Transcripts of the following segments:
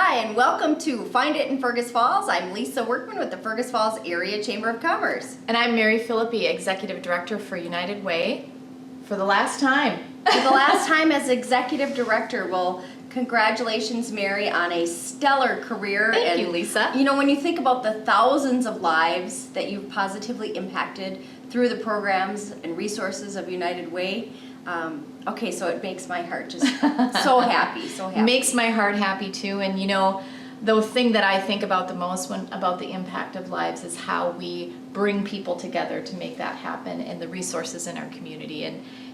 Hi, and welcome to Find It in Fergus Falls. I'm Lisa Workman with the Fergus Falls Area Chamber of Commerce. And I'm Mary Phillipe, Executive Director for United Way, for the last time. For the last time as Executive Director. Well, congratulations, Mary, on a stellar career. Thank you, Lisa. You know, when you think about the thousands of lives that you've positively impacted through the programs and resources of United Way, okay, so it makes my heart just so happy, so happy. Makes my heart happy too. And you know, the thing that I think about the most about the impact of lives is how we bring people together to make that happen, and the resources in our community.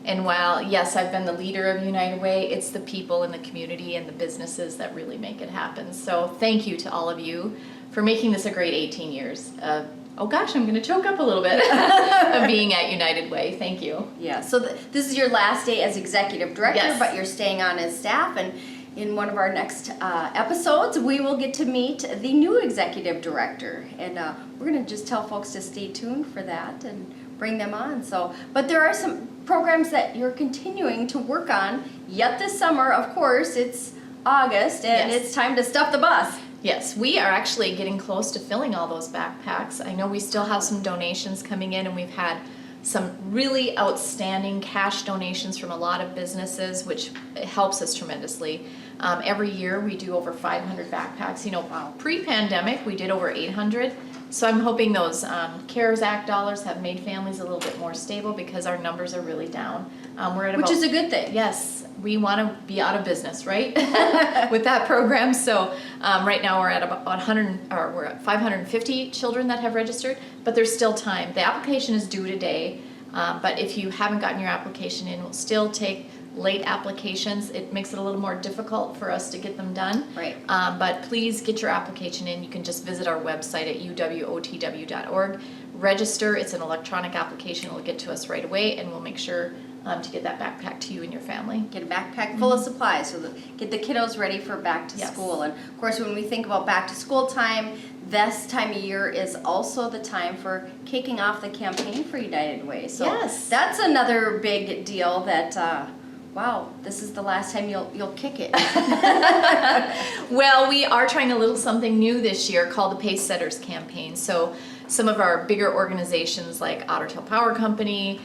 And while, yes, I've been the leader of United Way, it's the people in the community and the businesses that really make it happen. So thank you to all of you for making this a great 18 years of, oh gosh, I'm going to choke up a little bit, of being at United Way. Thank you. Yeah, so this is your last day as Executive Director, Yes. but you're staying on as staff, and in one of our next episodes, we will get to meet the new Executive Director, and we're going to just tell folks to stay tuned for that and bring them on. So, but there are some programs that you're continuing to work on yet this summer. Of course, it's August, and Yes. it's time to stuff the bus. Yes, we are actually getting close to filling all those backpacks. I know we still have some donations coming in, and we've had some really outstanding cash donations from a lot of businesses, which helps us tremendously. Every year we do over 500 backpacks. You know, pre-pandemic we did over 800. So I'm hoping those CARES Act dollars have made families a little bit more stable, because our numbers are really down. We're at Which about, is a good thing. Yes, we want to be out of business, right? With that program. So right now we're at about 100, or we're at 550 children that have registered, but there's still time. The application is due today, but if you haven't gotten your application in, we'll still take late applications. It makes it a little more difficult for us to get them done. Right. But please get your application in. You can just visit our website at uwotw.org. Register. It's an electronic application. It'll get to us right away, and we'll make sure to get that backpack to you and your family. Get a backpack full of supplies, so that get the kiddos ready for back to Yes. school. And of course, when we think about back to school time, this time of year is also the time for kicking off the campaign for United Way. So Yes. that's another big deal that, wow, this is the last time you'll kick it. Well, we are trying a little something new this year called the Pace Setters campaign. So some of our bigger organizations like Otter Tail Power Company,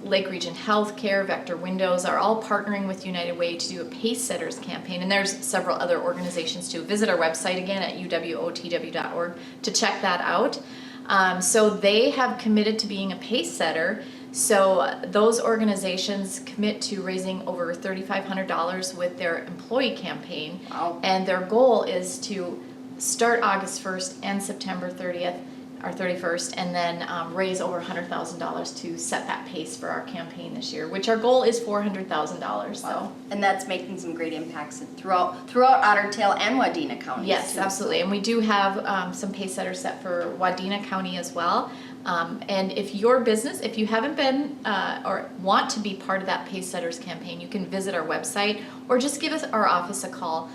Lake Region Healthcare, Vector Windows are all partnering with United Way to do a Pace Setters campaign, and there's several other organizations too. Visit our website again at uwotw.org to check that out. So they have committed to being a pace setter. So those organizations commit to raising over $3,500 with their employee campaign. Wow. And their goal is to start August 1st and September 30th or 31st, and then raise over $100,000 to set that pace for our campaign this year, which our goal is $400,000. So. And that's making some great impacts throughout Otter Tail and Wadena counties. Yes, too. absolutely. And we do have some pace setters set for Wadena County as well. And if your business, if you haven't been or want to be part of that Pace Setters campaign, you can visit our website or just give us our office a call.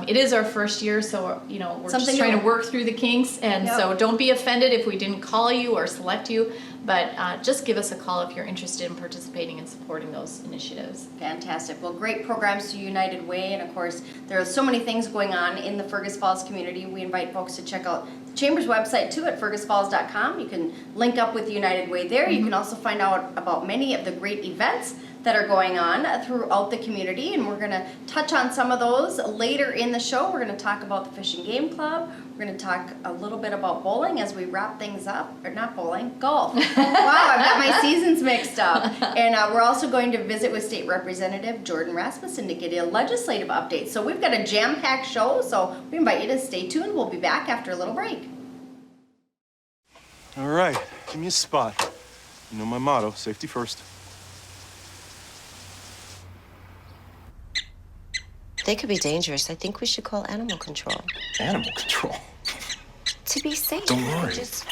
It is our first year, so you know we're just trying to work through the kinks, and so don't be offended if we didn't call you or select you, but just give us a call if you're interested in participating and supporting those initiatives. Fantastic. Well, great programs through United Way, and of course there are so many things going on in the Fergus Falls community. We invite folks to check out the Chamber's website too at fergusfalls.com. You can link up with United Way there. You can also find out about many of the great events that are going on throughout the community, and we're going to touch on some of those later in the show. We're going to talk about the Fish and Game Club. We're going to talk a little bit about bowling as we wrap things up, or not bowling, golf. Wow, I've got my seasons mixed up. And we're also going to visit with State Representative Jordan Rasmusson to get a legislative update. So we've got a jam-packed show, so we invite you to stay tuned. We'll be back after a little break. All right, give me a spot. You know my motto, safety first. They could be dangerous. I think we should call animal control. Animal control? To be safe. Don't worry. Just...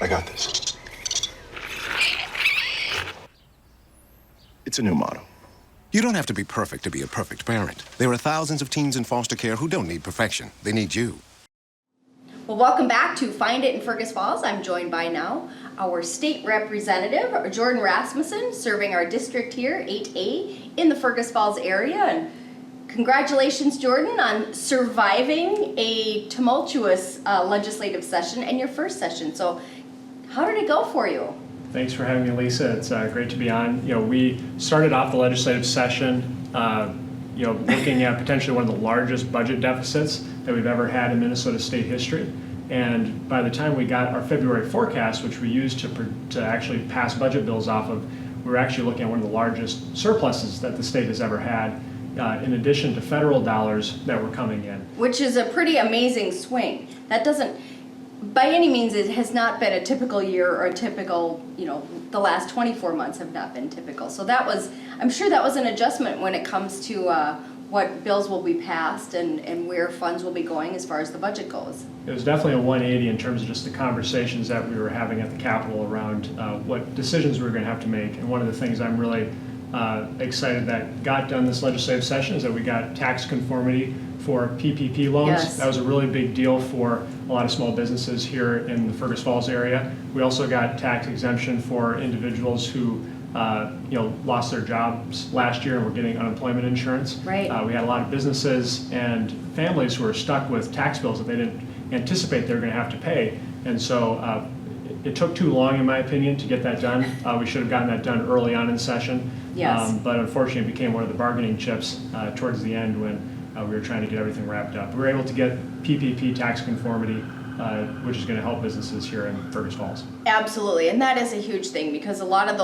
I got this. It's a new motto. You don't have to be perfect to be a perfect parent. There are thousands of teens in foster care who don't need perfection. They need you. Well, welcome back to Find It in Fergus Falls. I'm joined by now our state representative, Jordan Rasmusson, serving our district here, 8A, in the Fergus Falls area. And congratulations, Jordan, on surviving a tumultuous legislative session and your first session. So how did it go for you? Thanks for having me, Lisa. It's great to be on. We started off the legislative session, looking at potentially one of the largest budget deficits that we've ever had in Minnesota state history. And by the time we got our February forecast, which we used to actually pass budget bills off of, we were actually looking at one of the largest surpluses that the state has ever had, in addition to federal dollars that were coming in. Which is a pretty amazing swing. That doesn't, by any means, it has not been a typical year or a typical, the last 24 months have not been typical. So that was, I'm sure that was an adjustment when it comes to what bills will be passed and where funds will be going as far as the budget goes. It was definitely a 180 in terms of just the conversations that we were having at the Capitol around what decisions we were going to have to make. And one of the things I'm really excited that got done this legislative session is that we got tax conformity for PPP loans. Yes. That was a really big deal for a lot of small businesses here in the Fergus Falls area. We also got tax exemption for individuals who lost their jobs last year and were getting unemployment insurance. Right. We had a lot of businesses and families who were stuck with tax bills that they didn't anticipate they were going to have to pay. And so it took too long, in my opinion, to get that done. We should have gotten that done early on in session. Yes. But unfortunately, it became one of the bargaining chips towards the end when we were trying to get everything wrapped up. We were able to get PPP tax conformity, which is going to help businesses here in Fergus Falls. Absolutely, and that is a huge thing because a lot of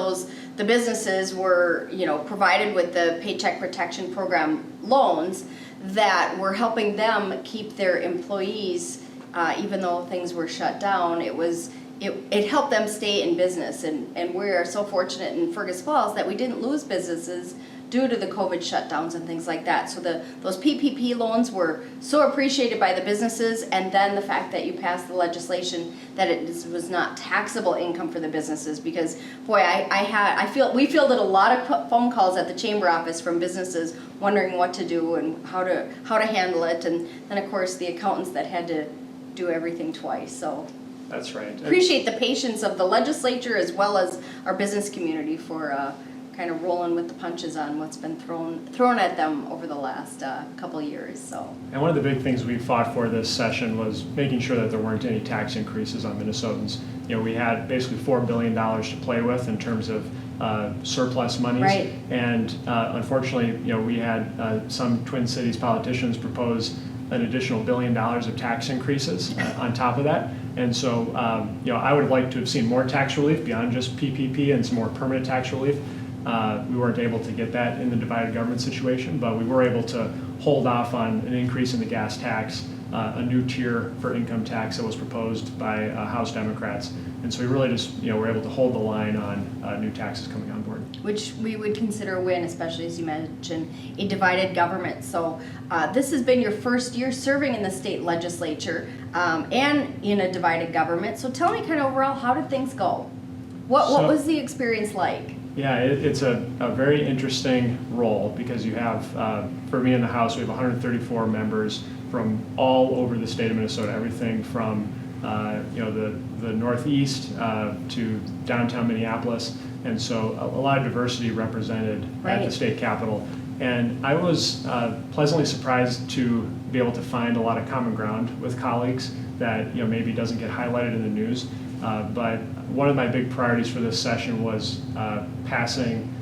the businesses were, provided with the Paycheck Protection Program loans that were helping them keep their employees, even though things were shut down. It helped them stay in business, and we are so fortunate in Fergus Falls that we didn't lose businesses due to the COVID shutdowns and things like that. So those PPP loans were so appreciated by the businesses, and then the fact that you passed the legislation that was not taxable income for the businesses, because boy, we fielded a lot of phone calls at the chamber office from businesses wondering what to do and how to handle it, and then of course the accountants that had to do everything twice. So That's right. appreciate the patience of the legislature as well as our business community for kind of rolling with the punches on what's been thrown at them over the last couple years. So. And one of the big things we fought for this session was making sure that there weren't any tax increases on Minnesotans. We had basically $4 billion to play with in terms of surplus monies. Right. And unfortunately, we had some Twin Cities politicians propose an additional $1 billion of tax increases on top of that. And so, I would have liked to have seen more tax relief beyond just PPP and some more permanent tax relief. We weren't able to get that in the divided government situation, but we were able to hold off on an increase in the gas tax, a new tier for income tax that was proposed by House Democrats. And so we really just, were able to hold the line on new taxes coming on board. Which we would consider a win, especially as you mentioned, a divided government. So this has been your first year serving in the state legislature and in a divided government. So tell me kind of overall, how did things go? What was the experience like? Yeah, it's a very interesting role because you have, for me in the House, we have 134 members from all over the state of Minnesota, everything from the Northeast to downtown Minneapolis, and so a lot of diversity represented at the state capitol. And I was pleasantly surprised to be able to find a lot of common ground with colleagues that maybe doesn't get highlighted in the news. But one of my big priorities for this session was passing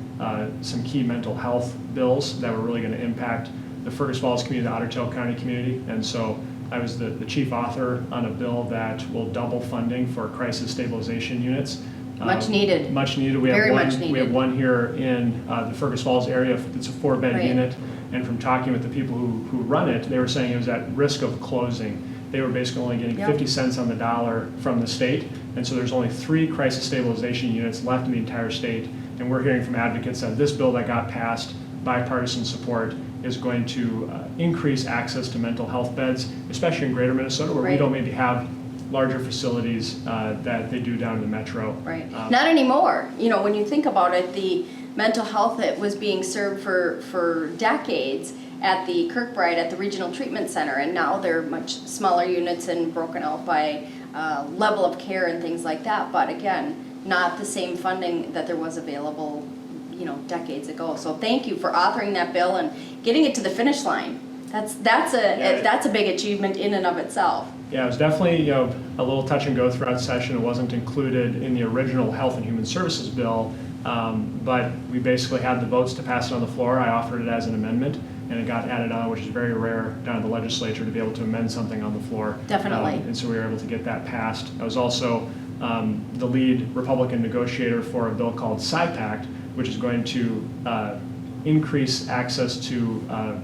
some key mental health bills that were really going to impact the Fergus Falls community, the Otter Tail County community. And so I was the chief author on a bill that will double funding for crisis stabilization units. Much needed. Much needed. Very much needed. We have one here in the Fergus Falls area. It's a 4-bed unit. And from talking with the people who run it, they were saying it was at risk of closing. They were basically only getting 50 cents on the dollar from the state. And so there's only 3 crisis stabilization units left in the entire state. And we're hearing from advocates that this bill that got passed, bipartisan support, is going to increase access to mental health beds, especially in greater Minnesota, where we don't maybe have larger facilities that they do down in the metro. Right. Not anymore. When you think about it, the mental health that was being served for decades at the Kirkbride at the Regional Treatment Center, and now they're much smaller units and broken out by level of care and things like that. But again, not the same funding that there was available, decades ago. So thank you for authoring that bill and getting it to the finish line. That's a big achievement in and of itself. Yeah, it was definitely a little touch and go throughout session. It wasn't included in the original Health and Human Services bill, but we basically had the votes to pass it on the floor. I offered it as an amendment, and it got added on, which is very rare down at the legislature to be able to amend something on the floor. Definitely. And so we were able to get that passed. I was also the lead Republican negotiator for a bill called SIPACT, which is going to increase access to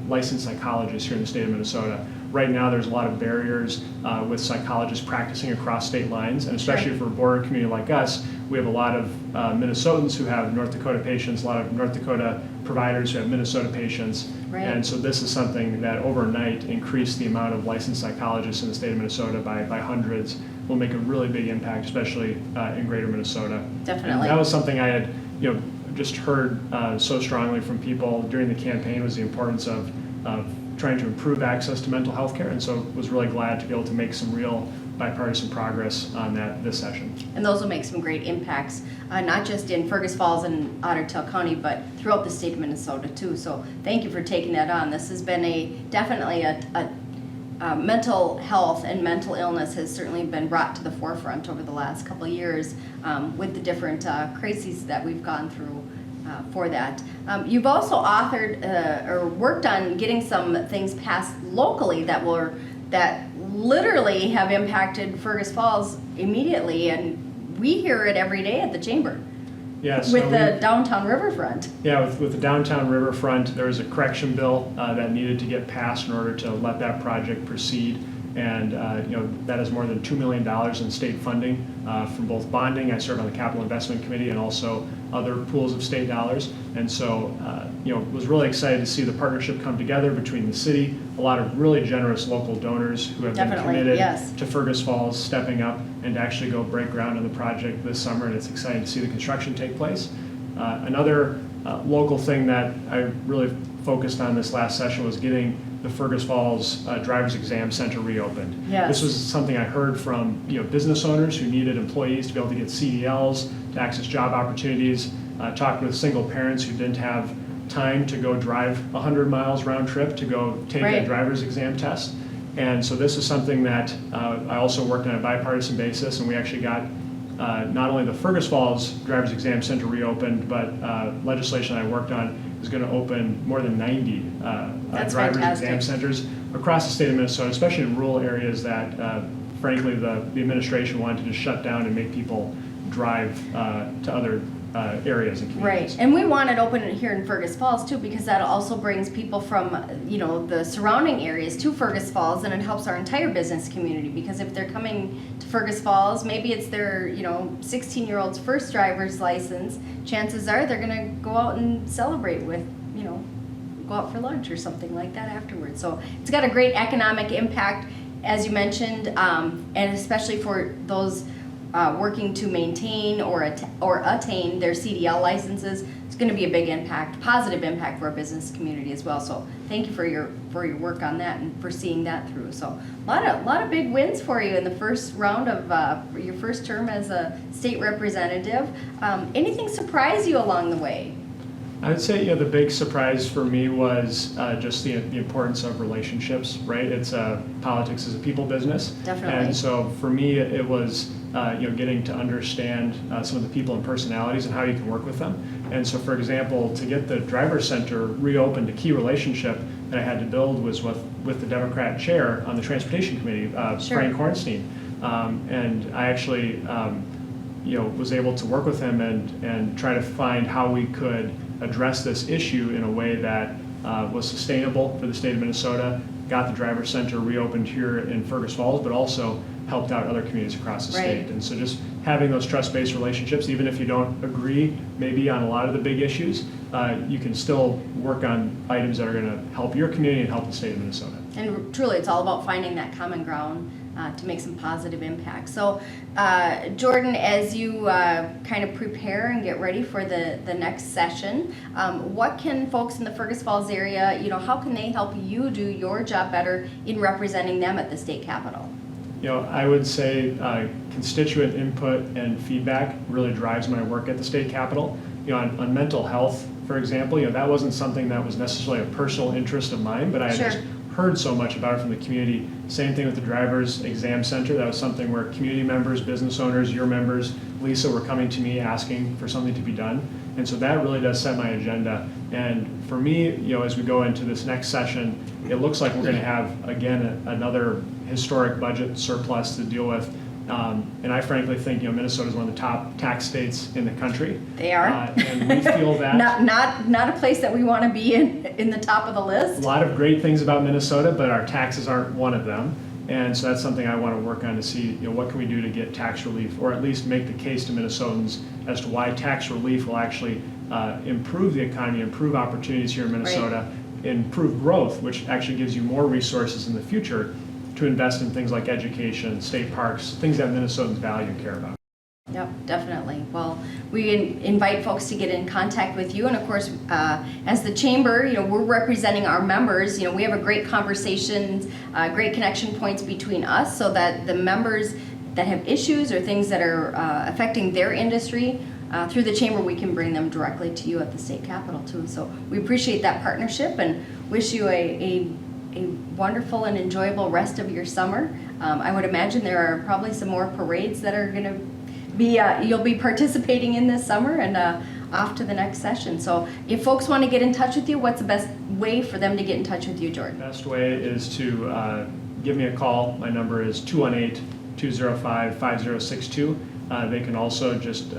licensed psychologists here in the state of Minnesota. Right now, there's a lot of barriers with psychologists practicing across state lines, and especially for a border community like us, we have a lot of Minnesotans who have North Dakota patients, a lot of North Dakota providers who have Minnesota patients. Right. And so this is something that overnight increased the amount of licensed psychologists in the state of Minnesota by hundreds. Will make a really big impact, especially in greater Minnesota. Definitely. And that was something I had just heard so strongly from people during the campaign, was the importance of trying to improve access to mental health care, and so was really glad to be able to make some real bipartisan progress on that this session. And those will make some great impacts, not just in Fergus Falls and Otter Tail County, but throughout the state of Minnesota too. So thank you for taking that on. This has been definitely a mental health and mental illness has certainly been brought to the forefront over the last couple of years with the different crises that we've gone through for that. You've also authored or worked on getting some things passed locally that literally have impacted Fergus Falls immediately, and we hear it every day at the chamber. Yes. With the downtown riverfront. Yeah, with the downtown riverfront, there was a correction bill that needed to get passed in order to let that project proceed. And that is more than $2 million in state funding from both bonding. I serve on the Capital Investment Committee and also other pools of state dollars. And so, was really excited to see the partnership come together between the city, a lot of really generous local donors who have been committed to Fergus Falls stepping up and to actually go break ground on the project this summer. And it's exciting to see the construction take place. Another local thing that I really focused on this last session was getting the Fergus Falls Driver's Exam Center reopened. Yes. This was something I heard from business owners who needed employees to be able to get CDLs, to access job opportunities, talked with single parents who didn't have time to go drive 100 miles round trip to go take a driver's exam test. And so this is something that I also worked on a bipartisan basis, and we actually got not only the Fergus Falls Driver's Exam Center reopened, but legislation I worked on is going to open more than 90 driver's exam centers across the state of Minnesota, especially in rural areas that, frankly, the administration wanted to just shut down and make people drive to other areas and communities. Right, and we want it open here in Fergus Falls too, because that also brings people from the surrounding areas to Fergus Falls, and it helps our entire business community, because if they're coming to Fergus Falls, maybe it's their 16-year-old's first driver's license, chances are they're going to go out and celebrate with go out for lunch or something like that afterwards. So it's got a great economic impact, as you mentioned, and especially for those working to maintain or attain their CDL licenses. It's going to be a big impact, positive impact for our business community as well. So thank you for your work on that and for seeing that through. So a lot of big wins for you in the first round of your first term as a state representative. Anything surprise you along the way? I would say the big surprise for me was just the importance of relationships, right? It's politics is a people business. Definitely. And so for me, it was getting to understand some of the people and personalities and how you can work with them. And so, for example, to get the driver center reopened, a key relationship that I had to build was with the Democrat chair on the Transportation Committee, Frank Hornstein. And I actually was able to work with him and try to find how we could address this issue in a way that was sustainable for the state of Minnesota, got the driver center reopened here in Fergus Falls, but also helped out other communities across the state. And so just having those trust-based relationships, even if you don't agree maybe on a lot of the big issues, you can still work on items that are going to help your community and help the state of Minnesota. And truly, it's all about finding that common ground to make some positive impact. So, Jordan, as you kind of prepare and get ready for the next session, what can folks in the Fergus Falls area, how can they help you do your job better in representing them at the state capitol? I would say constituent input and feedback really drives my work at the state capitol. On mental health, for example, that wasn't something that was necessarily a personal interest of mine, but I had Sure. just heard so much about it from the community. Same thing with the driver's exam center. That was something where community members, business owners, your members, Lisa, were coming to me asking for something to be done. And so that really does set my agenda. And for me, as we go into this next session, it looks like we're going to have, again, another historic budget surplus to deal with. And I frankly think, Minnesota is one of the top tax states in the country. They are. And we feel that. Not a place that we want to be in the top of the A list. lot of great things about Minnesota, but our taxes aren't one of them. And so that's something I want to work on to see, what can we do to get tax relief, or at least make the case to Minnesotans as to why tax relief will actually improve the economy, improve opportunities here in Minnesota, improve growth, which actually gives you more resources in the future to invest in things like education, state parks, things that Minnesotans value and care about. Yep, definitely. Well, we invite folks to get in contact with you, and of course, as the chamber, we're representing our members. We have a great conversations, great connection points between us, so that the members that have issues or things that are affecting their industry, through the chamber, we can bring them directly to you at the state capitol too. So we appreciate that partnership and wish you a wonderful and enjoyable rest of your summer. I would imagine there are probably some more parades that are going to be, you'll be participating in this summer, and off to the next session. So if folks want to get in touch with you, what's the best way for them to get in touch with you, Jordan? The best way is to give me a call. My number is 218-205-5062. They can also just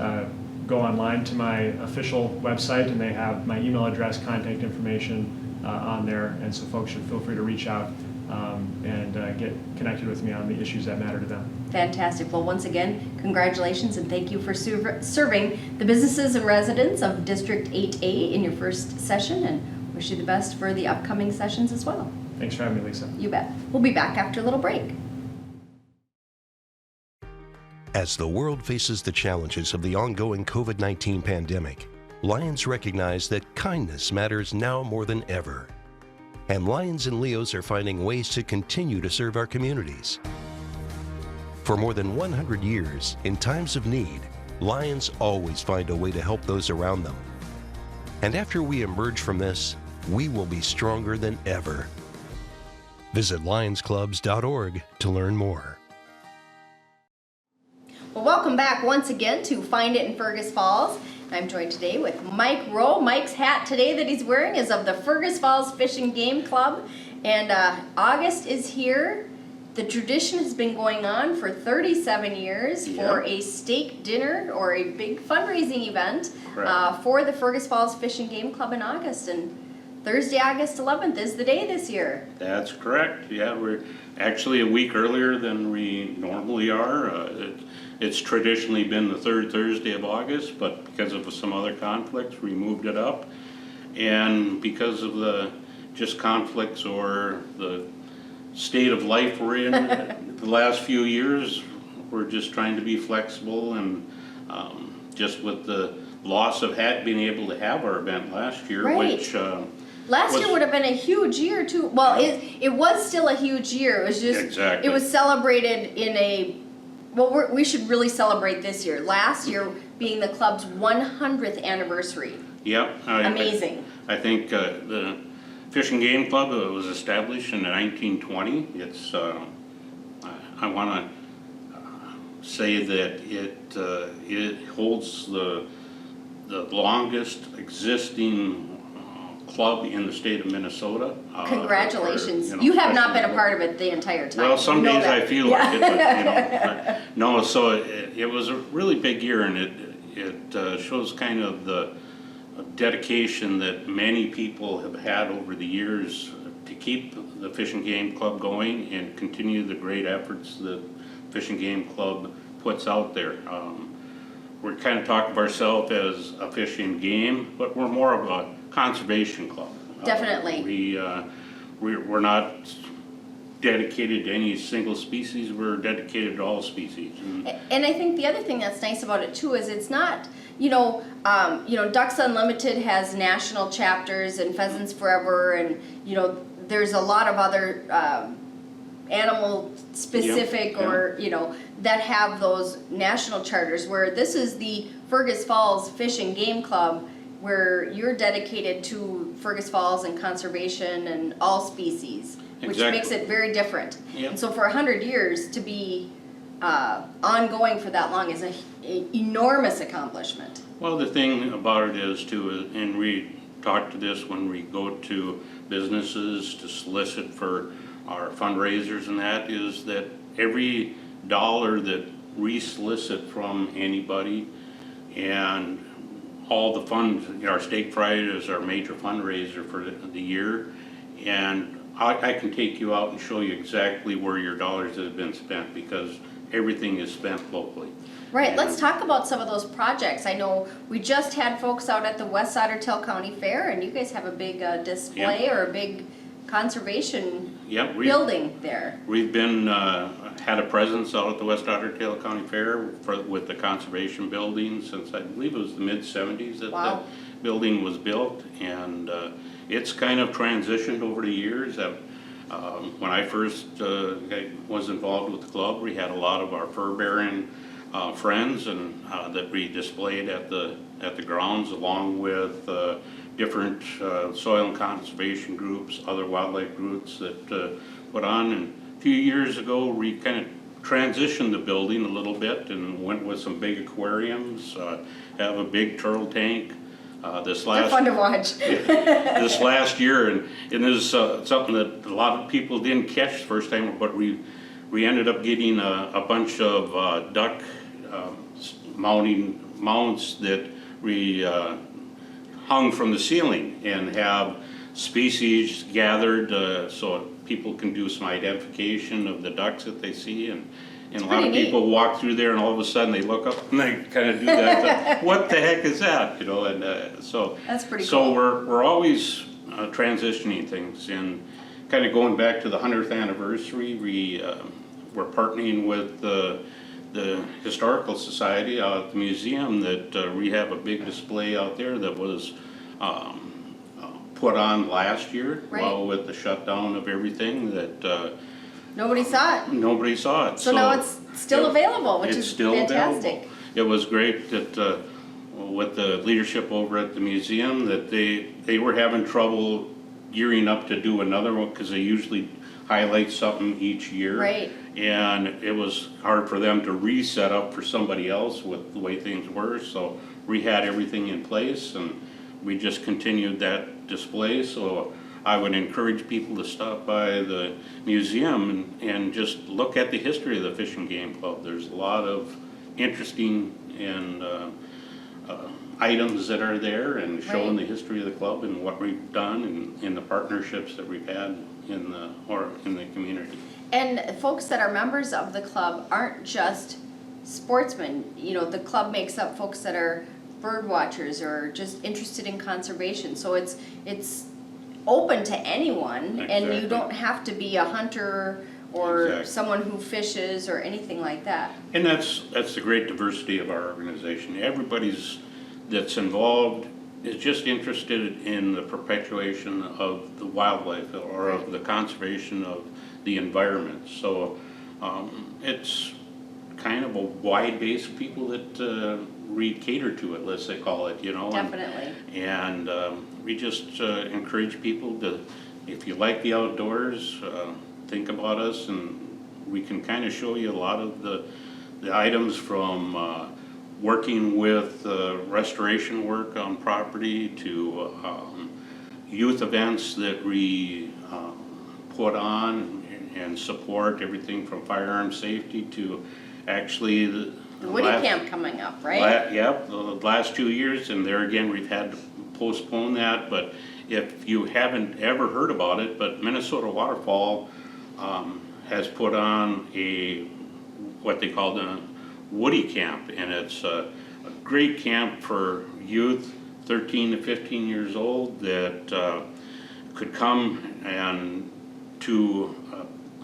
go online to my official website, and they have my email address, contact information on there, and so folks should feel free to reach out and get connected with me on the issues that matter to them. Fantastic. Well, once again, congratulations and thank you for serving the businesses and residents of District 8A in your first session, and wish you the best for the upcoming sessions as well. Thanks for having me, Lisa. You bet. We'll be back after a little break. As the world faces the challenges of the ongoing COVID-19 pandemic, Lions recognize that kindness matters now more than ever. And Lions and Leos are finding ways to continue to serve our communities. For more than 100 years, in times of need, Lions always find a way to help those around them. And after we emerge from this, we will be stronger than ever. Visit lionsclubs.org to learn more. Well, welcome back once again to Find It in Fergus Falls. I'm joined today with Mike Rowe. Mike's hat today that he's wearing is of the Fergus Falls Fish and Game Club. And August is here. The tradition has been going on for 37 years for a steak dinner or a big fundraising event for the Fergus Falls Fish and Game Club in August. And Thursday, August 11th is the day this year. That's correct. Yeah, we're actually a week earlier than we normally are. It's traditionally been the third Thursday of August, but because of some other conflicts, we moved it up. And because of the just conflicts or the state of life we're in the last few years, we're just trying to be flexible, and just with the loss of being able to have our event last year, which last year would have been a huge year too. Well, it was still a huge year. It was just it was celebrated in a we should really celebrate this year. Last year being the club's 100th anniversary. Yep. Amazing. I think the Fish and Game Club was established in 1920. It's I want to say that it holds the longest existing club in the state of Minnesota. Congratulations. You have not been a part of it the entire time. Well, some days I feel like it, but no, so it was a really big year, and it shows kind of the dedication that many people have had over the years to keep the Fish and Game Club going and continue the great efforts that Fish and Game Club puts out there. We kind of talk of ourselves as a fish and game, but we're more of a conservation club. Definitely. We're not dedicated to any single species. We're dedicated to all species. And I think the other thing that's nice about it too is it's not, Ducks Unlimited has national chapters and Pheasants Forever, and there's a lot of other animal specific Yep, or, you know, that have those national charters, where this is the Fergus Falls Fish and Game Club, where you're dedicated to Fergus Falls and conservation and all species, which Exactly. makes it very different. Yep. And so for 100 years to be ongoing for that long is a enormous accomplishment. Well, the thing about it is too, and we talk to this when we go to businesses to solicit for our fundraisers and that, is that every dollar that we solicit from anybody, and all the funds, you know, our steak fry is our major fundraiser for the year, and I can take you out and show you exactly where your dollars have been spent, because everything is spent locally. Right, let's And- talk about some of those projects. I know we just had folks out at the West Otter Tail County Fair, and you guys have a big display or a big conservation Yep, building there. we've been, had a presence out at the West Otter Tail County Fair with the conservation building since I believe it was the mid-70s that Wow. the building was built. And it's kind of transitioned over the years. When I first was involved with the club, we had a lot of our fur-bearing friends and that we displayed at the grounds, along with different soil and conservation groups, other wildlife groups that put on. And a few years ago, we kind of transitioned the building a little bit and went with some big aquariums, have a big turtle tank. This They're last fun to watch. this last year, and this is something that a lot of people didn't catch the first time, but we ended up getting a bunch of duck mounts that we hung from the ceiling and have species gathered so people can do some identification of the ducks that they see. And a lot pretty of neat. people walk through there and all of a sudden they look up and they kind of do that. What the heck is that? You know, and so That's pretty so cool. we're always transitioning things, and kind of going back to the 100th anniversary. We're partnering with the Historical Society out at the museum that we have a big display out there that was put on last year. Right. Well, with the shutdown of everything, that Nobody saw it. nobody saw it. So now it's still yeah, available, which it's is still fantastic. available. It was great that with the leadership over at the museum, that they were having trouble gearing up to do another one, because they usually highlight something each year. Right. And it was hard for them to reset up for somebody else with the way things were, so we had everything in place and we just continued that display. So I would encourage people to stop by the museum and just look at the history of the Fish and Game Club. There's a lot of interesting and items that are there, and showing the history of the club and what we've done and the partnerships that we've had in the community. And folks that are members of the club aren't just sportsmen. You know, the club makes up folks that are bird watchers or just interested in conservation. So it's open to anyone, and you Exactly. don't have to be a hunter or Exactly. someone who fishes or anything like that. And that's the great diversity of our organization. Everybody's that's involved is just interested in the perpetuation of the wildlife or of the conservation of the environment. So it's kind of a wide base of people that we cater to it, let's say call it, you know. Definitely. And we just encourage people to, if you like the outdoors, think about us, and we can kind of show you a lot of the items from working with restoration work on property to youth events that we put on and support, everything from firearm safety to actually The Woody Camp coming up, right? Yep, the last 2 years, and there again, we've had to postpone that, but if you haven't ever heard about it, but Minnesota Waterfall has put on what they call the Woody Camp, and it's a great camp for youth 13 to 15 years old that could come and to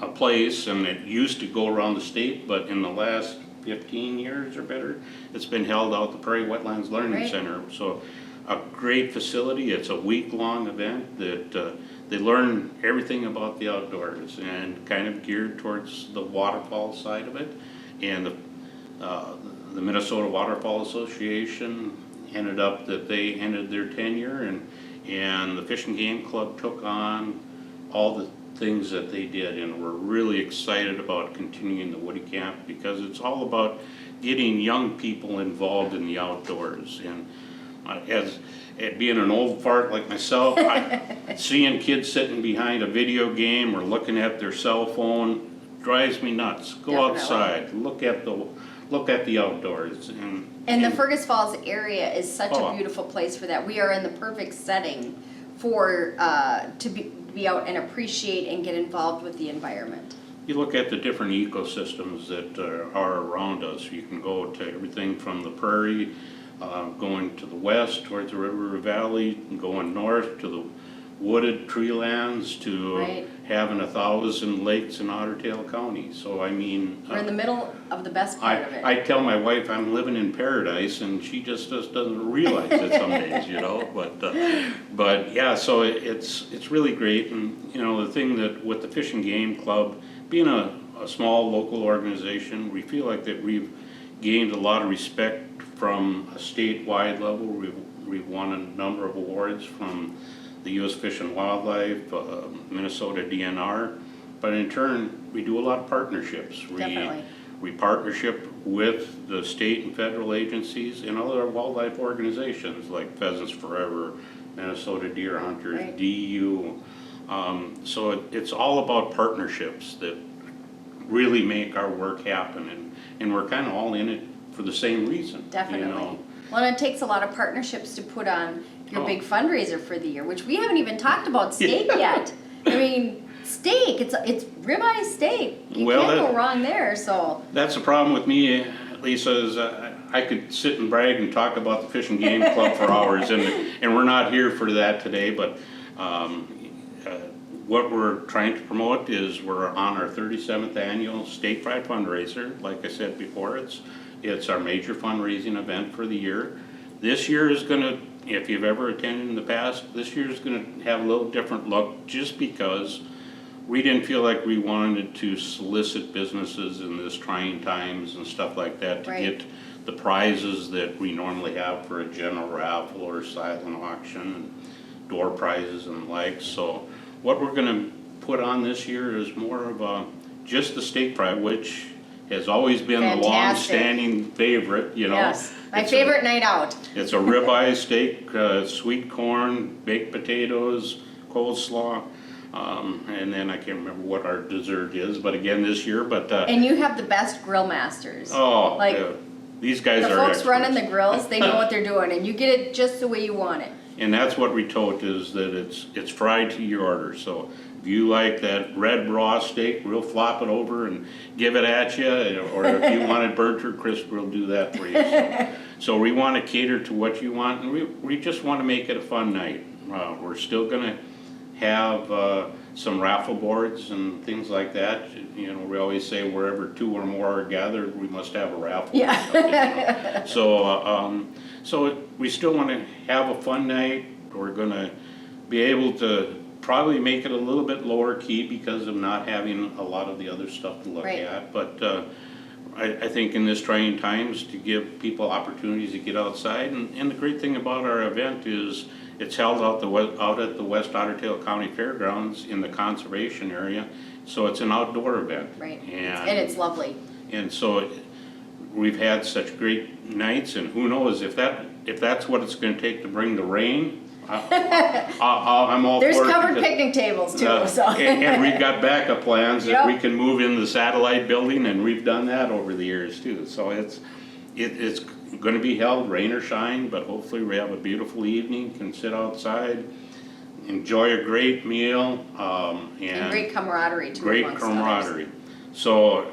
a place, and it used to go around the state, but in the last 15 years or better, it's been held out at the Prairie Wetlands Learning Right. Center. So a great facility. It's a week-long event that they learn everything about the outdoors and kind of geared towards the waterfall side of it. And the Minnesota Waterfall Association ended up that they ended their tenure, and the Fish and Game Club took on all the things that they did, and we're really excited about continuing the Woody Camp because it's all about getting young people involved in the outdoors. And as being an old fart like myself, seeing kids sitting behind a video game or looking at their cell phone drives me nuts. Go Definitely. outside, look at the outdoors. And the Fergus Falls area is such Oh. a beautiful place for that. We are in the perfect setting for, to be out and appreciate and get involved with the environment. You look at the different ecosystems that are around us. You can go to everything from the prairie, going to the west towards the river valley, and going north to the wooded tree lands, to Right. having 1,000 lakes in Otter Tail County. So I mean, We're in the middle of the best part of it. I tell my wife I'm living in paradise, and she just doesn't realize it some days, you know. But yeah, so it's really great. And you know, the thing that with the Fish and Game Club, being a small local organization, we feel like that we've gained a lot of respect from a statewide level. We've won a number of awards from the U.S. Fish and Wildlife, Minnesota DNR, but in turn, we do a lot of partnerships. Definitely. We partnership with the state and federal agencies and other wildlife organizations like Pheasants Forever, Minnesota Deer Hunters, Right. DU. So it's all about partnerships that really make our work happen, and we're kind of all in it for the same reason. Definitely. You know? Well, and it takes a lot of partnerships to put on your Oh. big fundraiser for the year, which we haven't even talked about steak yet. I mean, steak, it's ribeye steak. You Well, can't that- go wrong there, so. That's the problem with me, Lisa, is I could sit and brag and talk about the Fish and Game Club for hours, and we're not here for that today, but what we're trying to promote is we're on our 37th annual statewide fundraiser. Like I said before, it's our major fundraising event for the year. This year is gonna, if you've ever attended in the past, this year is gonna have a little different look just because we didn't feel like we wanted to solicit businesses in this trying times and stuff like that to Right. get the prizes that we normally have for a general raffle or silent auction and door prizes and the like. So what we're gonna put on this year is more of just the steak fry, which has always been the Fantastic. long-standing favorite, you know. Yes, my It's favorite night out. It's a ribeye steak, sweet corn, baked potatoes, coleslaw, and then I can't remember what our dessert is, but again this year, And you have the best grill masters. oh, like, yeah, these guys The are folks experts. running the grills, they know what they're doing, and you get it just the way you want it. And that's what we told is that it's fried to your order. So if you like that red raw steak, we'll flop it over and give it at you. Or if you want it burnt or crisp, we'll do that for you. So we want to cater to what you want, and we just want to make it a fun night. We're still going to have some raffle boards and things like that. You know, we always say wherever two or more are gathered, we must have a raffle. Yeah. or something, you know. So we still want to have a fun night. We're going to be able to probably make it a little bit lower key because of not having a lot of the other stuff to look Right. at. But I think in this trying times to give people opportunities to get outside. And the great thing about our event is it's held out at the West Otter Tail County Fairgrounds in the conservation area. So it's an outdoor event. Right, And and it's lovely. and so we've had such great nights, and who knows if that's what it's going to take to bring the rain. I'm all There's for it covered because, picnic tables too, so. and we've got backup plans that we Yep. can move in the satellite building, and we've done that over the years too. So it's going to be held rain or shine, but hopefully we have a beautiful evening, can sit outside, enjoy a great meal, And great camaraderie too great amongst others. camaraderie. So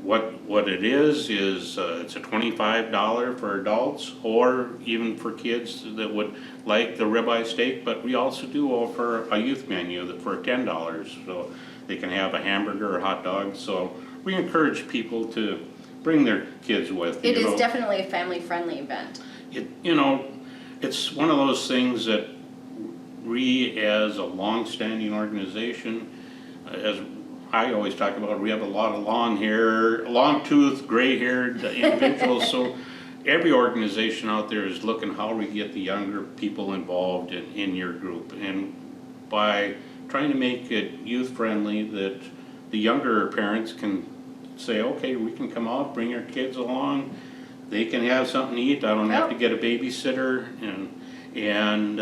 what it is it's a $25 for adults or even for kids that would like the ribeye steak, but we also do offer a youth menu for $10, so they can have a hamburger or hot dog. So we encourage people to bring their kids with. It you is know. definitely a family-friendly event. You know, it's one of those things that we, as a long-standing organization, as I always talk about, we have a lot of long hair, long-toothed, gray-haired individuals, so every organization out there is looking how we get the younger people involved in your group. And by trying to make it youth-friendly, that the younger parents can say, okay, we can come out, bring our kids along, they can have something to eat, I don't have to get a babysitter, and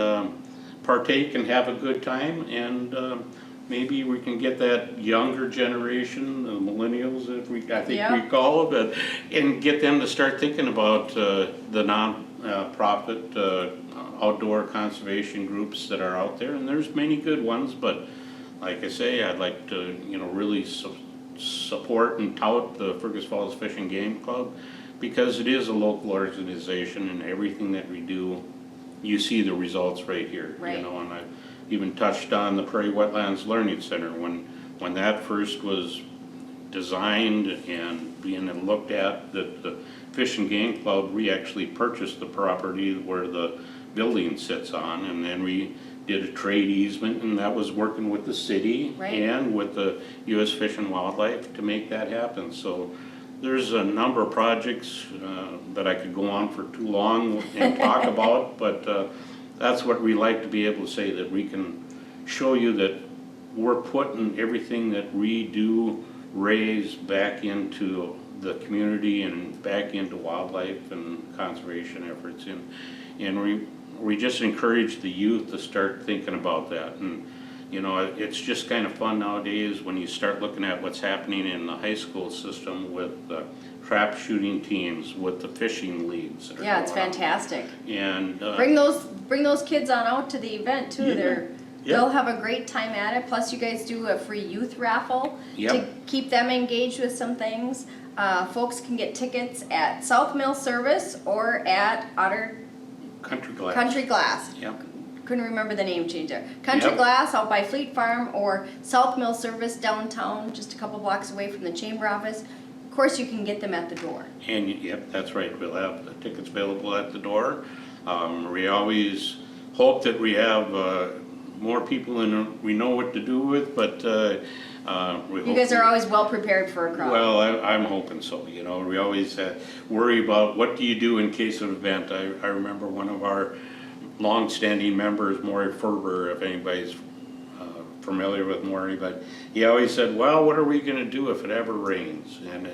partake and have a good time, and maybe we can get that younger generation, the millennials, I think we call them, and get them to start thinking about the non-profit outdoor conservation groups that are out there, and there's many good ones, but like I say, I'd like to, really support and tout the Fergus Falls Fish and Game Club, because it is a local organization, and everything that we do, you see the results right here. Right. And I even touched on the Prairie Wetlands Learning Center. When that first was designed and being looked at, the Fish and Game Club, we actually purchased the property where the building sits on, and then we did a trade easement, and that was working with the city and with the U.S. Fish and Wildlife to make that happen. So there's a number of projects that I could go on for too long and talk about, but that's what we like to be able to say, that we can show you that we're putting everything that we do raise back into the community and back into wildlife and conservation efforts. And we just encourage the youth to start thinking about that. And it's just kind of fun nowadays when you start looking at what's happening in the high school system with trap shooting teams, with the fishing leagues. Yeah, it's fantastic. And bring those kids on out to the event too. They'll have a great time at it. Plus, you guys do a free youth raffle to keep them engaged with some things. Folks can get tickets at South Mill Service or at Country Glass. Yep. Couldn't remember the name change there. Country Glass out by Fleet Farm, or South Mill Service downtown, just a couple blocks away from the chamber office. Of course, you can get them at the door. And that's right. We'll have the tickets available at the door. We always hope that we have more people and we know what to do with, but you guys are always well prepared for a crowd. Well, I'm hoping so. We always worry about what do you do in case of an event. I remember one of our long-standing members, Maury Ferber, if anybody's familiar with Maury, but he always said, well, what are we going to do if it ever rains? And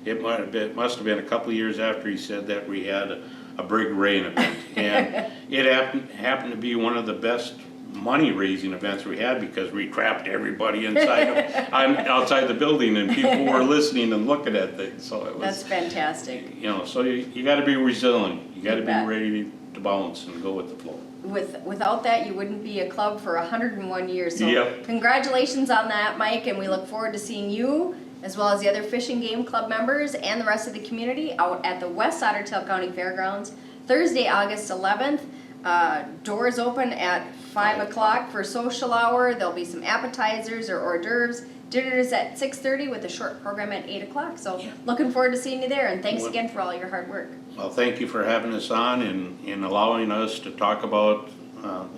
it must have been a couple of years after he said that we had a big rain event. And it happened to be one of the best money-raising events we had, because we trapped everybody outside the building, and people were listening and looking at things. So it was, that's fantastic. So you got to be resilient. You got to be ready to bounce and go with the flow. Without that, you wouldn't be a club for 101 years. So congratulations on that, Mike, and we look forward to seeing you, as well as the other Fish and Game Club members and the rest of the community, out at the West Otter Tail County Fairgrounds Thursday, August 11th. Doors open at 5 o'clock for social hour. There'll be some appetizers or hors d'oeuvres. Dinner is at 6:30 with a short program at 8 o'clock. So looking forward to seeing you there, and thanks again for all your hard work. Well, thank you for having us on and allowing us to talk about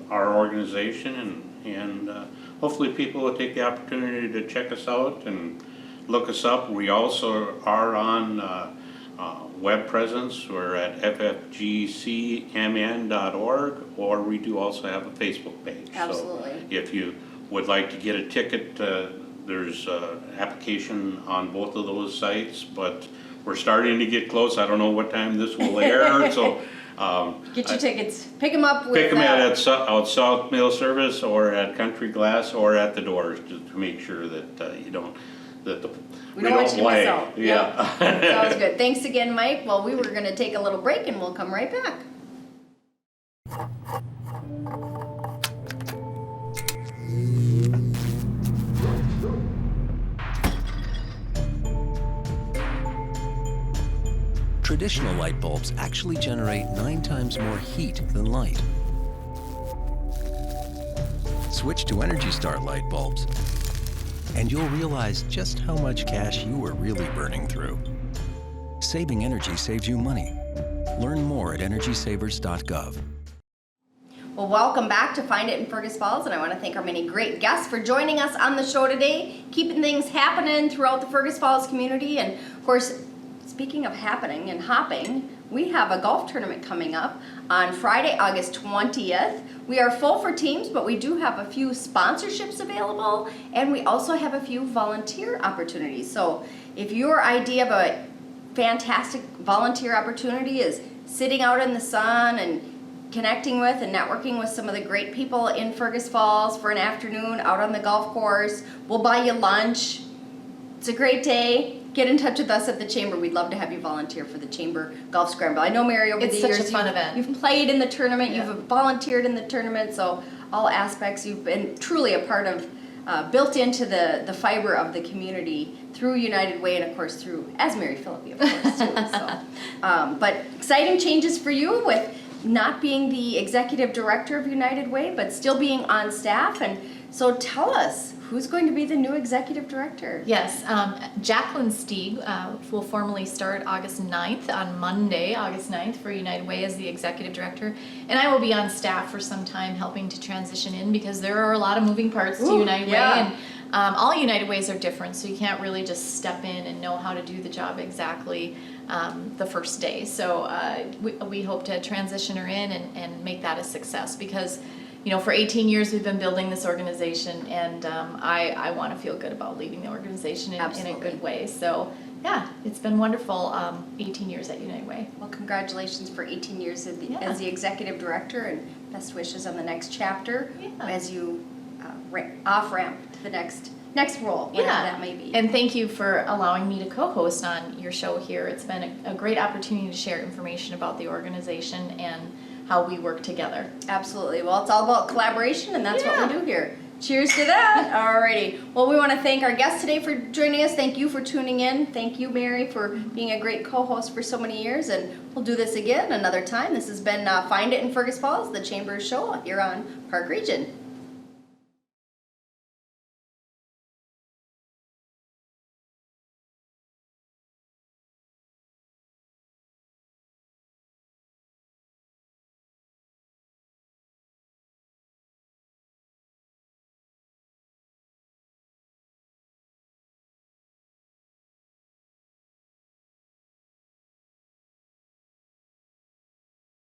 our organization, and hopefully people will take the opportunity to check us out and look us up. We also are on web presence. We're at ffgcmn.org, or we do also have a Facebook page. Absolutely. So if you would like to get a ticket, there's application on both of those sites, but we're starting to get close. I don't know what time this will air, so get your tickets. Pick them up. Pick them at South Mill Service or at Country Glass or at the doors, to make sure that we don't want you to miss out. Yeah. Sounds good. Thanks again, Mike. Well, we were going to take a little break, and we'll come right back. Traditional light bulbs actually generate 9 times more heat than light. Switch to Energy Star light bulbs, and you'll realize just how much cash you were really burning through. Saving energy saves you money. Learn more at energysavers.gov. Well, welcome back to Find It in Fergus Falls, and I want to thank our many great guests for joining us on the show today, keeping things happening throughout the Fergus Falls community. And of course, speaking of happening and hopping, we have a golf tournament coming up on Friday, August 20th. We are full for teams, but we do have a few sponsorships available, and we also have a few volunteer opportunities. So if your idea of a fantastic volunteer opportunity is sitting out in the sun and connecting with and networking with some of the great people in Fergus Falls for an afternoon out on the golf course, we'll buy you lunch. It's a great day. Get in touch with us at the Chamber. We'd love to have you volunteer for the Chamber Golf Scramble. I know, Mary, over It's the such years a fun event. you've played in the tournament, Yeah. you've volunteered in the tournament, so all aspects you've been truly a part of, built into the fiber of the community through United Way and of course through, as Mary Phillipe, of course, too. So, but exciting changes for you with not being the executive director of United Way, but still being on staff. And so tell us, who's going to be the new executive director? Yes, Jacqueline Stieg will formally start August 9th, on Monday, August 9th, for United Way as the executive director. And I will be on staff for some time helping to transition in because there are a lot of moving parts to United yeah. Way. And all United Ways are different, so you can't really just step in and know how to do the job exactly the first day. So we hope to transition her in and make that a success because for 18 years we've been building this organization, and I want to feel good about leaving the organization in a good way. So yeah, it's been wonderful 18 years at United Way. Well, congratulations for 18 years as the executive director, and best wishes on the next chapter as you off-ramp to the next role, whatever that may be. And thank you for allowing me to co-host on your show here. It's been a great opportunity to share information about the organization and how we work together. Absolutely. Well, it's all about collaboration, and that's what we do here. Cheers to that. Alrighty. Well, we want to thank our guests today for joining us. Thank you for tuning in. Thank you, Mary, for being a great co-host for so many years, and we'll do this again another time. This has been Find It in Fergus Falls, the Chamber's show here on Park Region.